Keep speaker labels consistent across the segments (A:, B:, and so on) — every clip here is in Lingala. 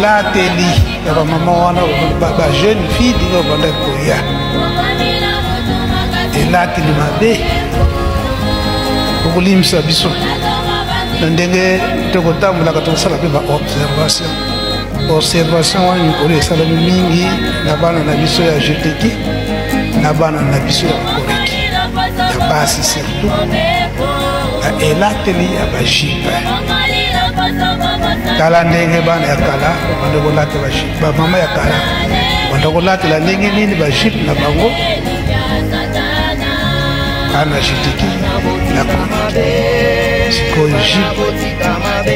A: Elatelu ya ba maman wana ba jeune fille dingo banda koya Elatelu Mabe okulimisa biso na ndenge tokotambola katosala pe ba observation wana mikolo esalami mingi na bana na biso ya Gtki na bana na biso ya Choreki ya basi surtout na Elatelu ya bajipe tala ndenge bana ya kala banda kolatela bajipe bamama ya kala banda kolatela ndenge nini bajipe na bango ana Gtki na Choreki sikoyo jipe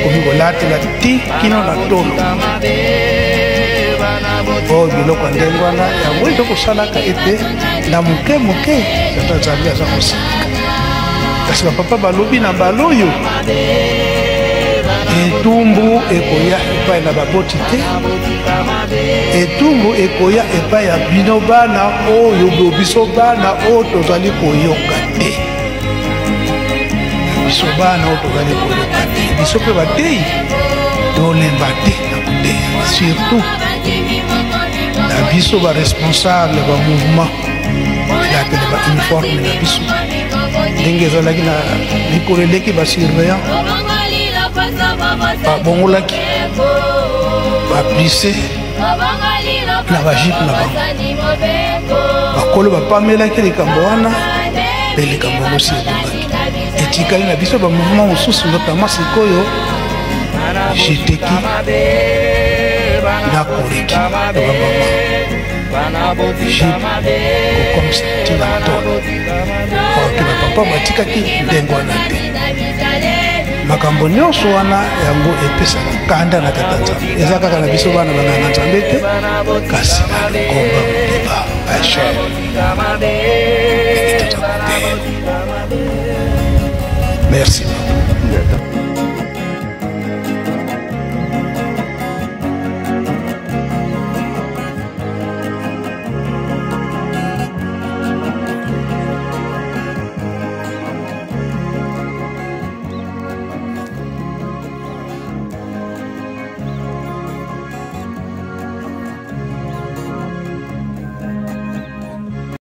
A: komi kolatela ti kino na tolo oyo biloko ya ndenge wana yango tokosalaka ete na moke tata Nzambe aza kosika kasi bapapa balobi na baloyo etumbu ekoya epai na baboti te etumbu ekoya epai ya bino bana oyo biso bana oyo tozali koyoka te biso bana oyo tozali koyoka te biso mpe bateyi tolemba te na koteya surtout na biso baresponsable ba mouvement elatela ba uniforme na biso ndenge ezalaki na likolo eleki basurveillant babongolaki baplise na bajipe na bango bakolo bapamelaki likambo wana mpe likambo yango si ebongaki etikali na biso bamouvement mosusu notamment sikoyo Gtki na Choreki jipe kokomisa ntina tolo oke bapapa batikaki ndenge wana te makambo nyonso wana yango epesaka kanda na tata Nzambe eza kaka na biso bana banganga Nzambe te kasi na longomba mobeba bachere ekitota koteya merci.